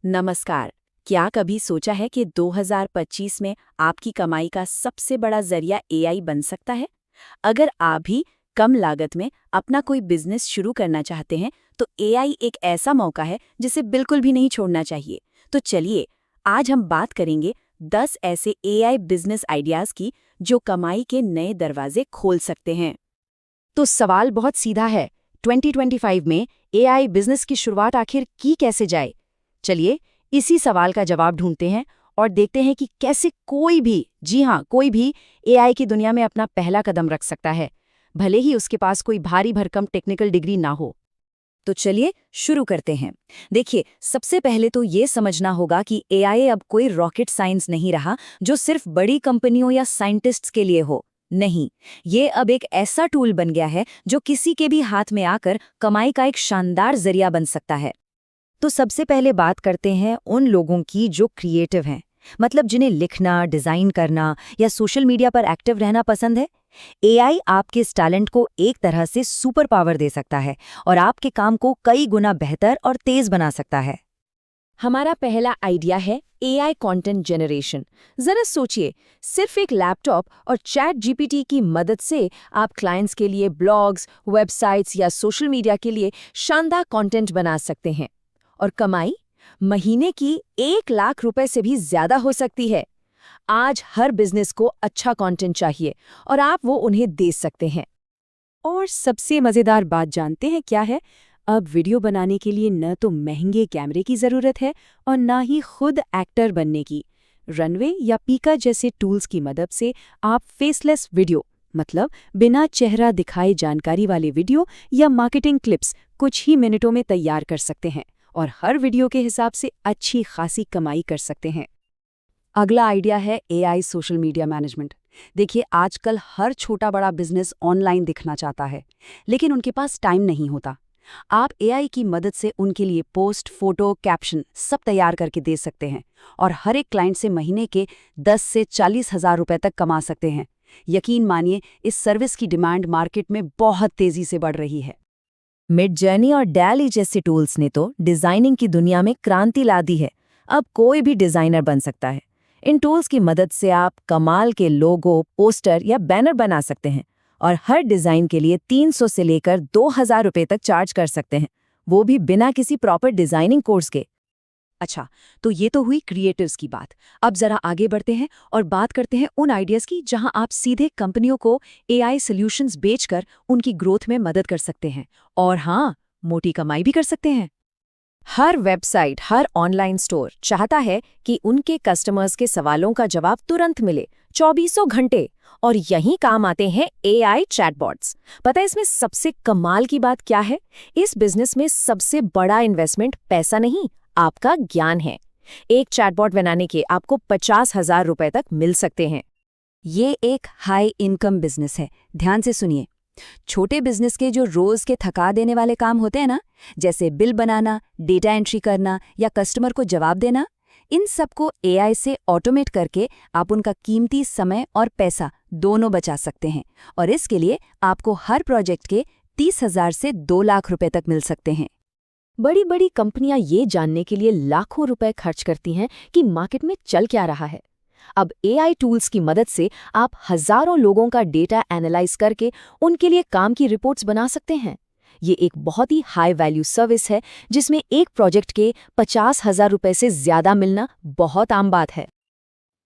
नमस्कार। क्या कभी सोचा है कि 2025 में आपकी कमाई का सबसे बड़ा जरिया एआई बन सकता है? अगर आप भी कम लागत में अपना कोई बिजनेस शुरू करना चाहते हैं, तो एआई एक ऐसा मौका है जिसे बिल्कुल भी नहीं छोड़ना चाहिए। तो चलिए, आज हम बात करेंगे 10 ऐसे एआई बिजनेस आइडियाज की जो कमाई के नए दरवाजे खोल सकते हैं। तो सवाल बहुत सीधा है। 2025 में एआई बिजनेस की शुरुआत आखिर की कैसे जाए? चलिए इसी सवाल का जवाब ढूंढते हैं और देखते हैं कि कैसे कोई भी, जी हाँ, कोई भी एआई की दुनिया में अपना पहला कदम रख सकता है, भले ही उसके पास कोई भारी भरकम टेक्निकल डिग्री ना हो। तो चलिए शुरू करते हैं। देखिए, सबसे पहले तो ये समझना होगा कि एआई अब कोई रॉकेट साइंस नहीं रहा जो सिर्फ बड़ी कंपनियों या साइंटिस्ट्स के लिए हो। नहीं, ये अब एक ऐसा टूल बन गया है जो किसी के भी हाथ में आकर कमाई का एक शानदार जरिया बन सकता है। तो सबसे पहले बात करते हैं उन लोगों की जो क्रिएटिव हैं, मतलब जिन्हें लिखना, डिजाइन करना या सोशल मीडिया पर एक्टिव रहना पसंद है। एआई आपके इस टैलेंट को एक तरह से सुपर पावर दे सकता है और आपके काम को कई गुना बेहतर और तेज बना सकता है। हमारा पहला आइडिया है एआई कंटेंट जनरेशन। जरा सोचिए, सिर्फ एक लैपटॉप और चैट जीपीटी की मदद से आप क्लाइंट्स के लिए ब्लॉग्स, वेबसाइट्स या सोशल मीडिया के लिए शानदार कंटेंट बना सकते हैं। और कमाई महीने की 1 लाख रुपए से भी ज्यादा हो सकती है। आज हर बिजनेस को अच्छा कंटेंट चाहिए और आप वो उन्हें दे सकते हैं। और सबसे मजेदार बात जानते हैं क्या है? अब वीडियो बनाने के लिए न तो महंगे कैमरे की जरूरत है और ना ही खुद एक्टर बनने की। रनवे या पीका जैसे टूल्स की मदद से आप फेसलेस वीडियो, मतलब बिना चेहरा दिखाए जानकारी वाले वीडियो या मार्केटिंग क्लिप्स कुछ ही मिनटों में तैयार कर सकते हैं और हर वीडियो के हिसाब से अच्छी खासी कमाई कर सकते हैं। अगला आइडिया है एआई सोशल मीडिया मैनेजमेंट। देखिए, आजकल हर छोटा बड़ा बिजनेस ऑनलाइन दिखना चाहता है, लेकिन उनके पास टाइम नहीं होता। आप एआई की मदद से उनके लिए पोस्ट, फोटो, कैप्शन सब तैयार करके दे सकते हैं और हर एक क्लाइंट से महीने के 10 से 40 हज़ार रुपए तक कमा सकते हैं। यकीन मानिए, इस सर्विस की डिमांड मार्केट में बहुत तेजी से बढ़ रही है। मिडजर्नी और डैली जैसे टूल्स ने तो डिजाइनिंग की दुनिया में क्रांति ला दी है। अब कोई भी डिजाइनर बन सकता है। इन टूल्स की मदद से आप कमाल के लोगो, पोस्टर या बैनर बना सकते हैं और हर डिजाइन के लिए 300 से लेकर 2000 रुपए तक चार्ज कर सकते हैं, वो भी बिना किसी प्रॉपर डिजाइनिंग कोर्स के। अच्छा, तो ये तो हुई क्रिएटिव्स की बात। अब जरा आगे बढ़ते हैं और बात करते हैं उन आइडियाज की जहां आप सीधे कंपनियों को एआई सॉल्यूशंस बेचकर उनकी ग्रोथ में मदद कर सकते हैं और हाँ, मोटी कमाई भी कर सकते हैं। हर वेबसाइट, हर ऑनलाइन स्टोर चाहता है कि उनके कस्टमर्स के सवालों का जवाब तुरंत मिले, 24 घंटे। और यहीं काम आते हैं एआई चैटबॉट्स। पता है इसमें सबसे कमाल की बात क्या है? इस बिजनेस में सबसे बड़ा इन्वेस्टमेंट पैसा नहीं, आपका ज्ञान है। एक चैटबॉट बनाने के आपको 50,000 रुपए तक मिल सकते हैं। ये एक हाई इनकम बिजनेस है। ध्यान से सुनिए। छोटे बिजनेस के जो रोज के थका देने वाले काम होते हैं ना, जैसे बिल बनाना, डेटा एंट्री करना या कस्टमर को जवाब देना, इन सबको एआई से ऑटोमेट करके आप उनका कीमती समय और पैसा दोनों बचा सकते हैं। और इसके लिए आपको हर प्रोजेक्ट के 30,000 से 2 लाख रुपए तक मिल सकते हैं। बड़ी बड़ी कंपनियां ये जानने के लिए लाखों रुपए खर्च करती हैं कि मार्केट में चल क्या रहा है। अब एआई टूल्स की मदद से आप हजारों लोगों का डेटा एनालाइज करके उनके लिए काम की रिपोर्ट्स बना सकते हैं। ये एक बहुत ही हाई वैल्यू सर्विस है जिसमें एक प्रोजेक्ट के 50,000 रुपए से ज्यादा मिलना बहुत आम बात है।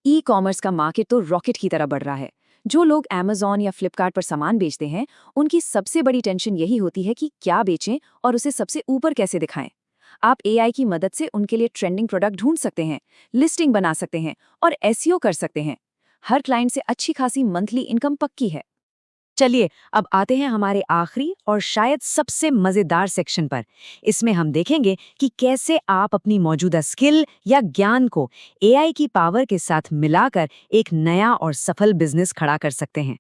ई कॉमर्स का मार्केट तो रॉकेट की तरह बढ़ रहा है। जो लोग Amazon या फ्लिपकार्ट पर सामान बेचते हैं, उनकी सबसे बड़ी टेंशन यही होती है कि क्या बेचें और उसे सबसे ऊपर कैसे दिखाएं। आप एआई की मदद से उनके लिए ट्रेंडिंग प्रोडक्ट ढूंढ सकते हैं, लिस्टिंग बना सकते हैं और एसईओ कर सकते हैं। हर क्लाइंट से अच्छी खासी मंथली इनकम पक्की है। चलिए, अब आते हैं हमारे आखिरी और शायद सबसे मजेदार सेक्शन पर। इसमें हम देखेंगे कि कैसे आप अपनी मौजूदा स्किल या ज्ञान को एआई की पावर के साथ मिलाकर एक नया और सफल बिजनेस खड़ा कर सकते हैं।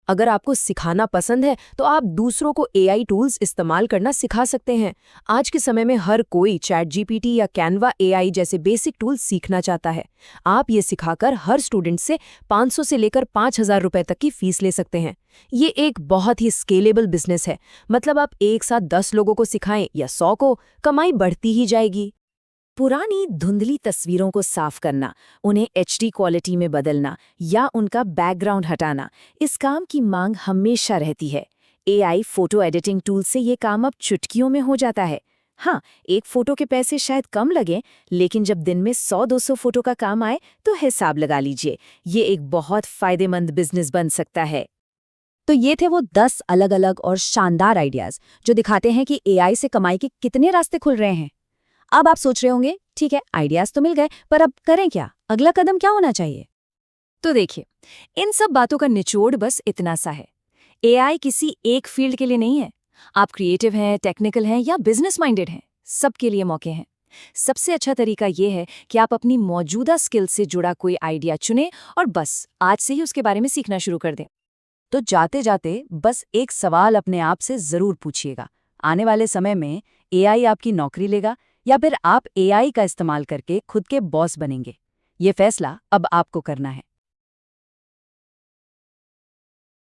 अगर आपको सिखाना पसंद है तो आप दूसरों को एआई टूल्स इस्तेमाल करना सिखा सकते हैं। आज के समय में हर कोई चैट जीपीटी या कैनवा एआई जैसे बेसिक टूल्स सीखना चाहता है। आप ये सिखाकर हर स्टूडेंट से 500 से लेकर 5,000 रुपए तक की फीस ले सकते हैं। ये एक बहुत ही स्केलेबल बिजनेस है। मतलब आप एक साथ 10 लोगों को सिखाएं या 100 को, कमाई बढ़ती ही जाएगी। पुरानी धुंधली तस्वीरों को साफ करना, उन्हें HD क्वालिटी में बदलना या उनका बैकग्राउंड हटाना, इस काम की मांग हमेशा रहती है। AI फोटो एडिटिंग टूल से ये काम अब चुटकियों में हो जाता है। हाँ, एक फोटो के पैसे शायद कम लगें, लेकिन जब दिन में 100-200 फोटो का काम आए तो हिसाब लगा लीजिए, ये एक बहुत फायदेमंद बिजनेस बन सकता है। तो ये थे वो 10 अलग-अलग और शानदार आइडियाज जो दिखाते हैं कि AI से कमाई के कितने रास्ते खुल रहे हैं। अब आप सोच रहे होंगे, ठीक है, आइडियाज तो मिल गए, पर अब करें क्या? अगला कदम क्या होना चाहिए? तो देखिए, इन सब बातों का निचोड़ बस इतना सा है। AI किसी एक फील्ड के लिए नहीं है। आप क्रिएटिव हैं, टेक्निकल हैं या बिजनेस माइंडेड हैं, सबके लिए मौके हैं। सबसे अच्छा तरीका ये है कि आप अपनी मौजूदा स्किल से जुड़ा कोई आइडिया चुनें और बस आज से ही उसके बारे में सीखना शुरू कर दें। तो जाते जाते बस एक सवाल अपने आप से जरूर पूछिएगा, आने वाले समय में AI आपकी नौकरी लेगा या फिर आप AI का इस्तेमाल करके खुद के बॉस बनेंगे? ये फैसला अब आपको करना है।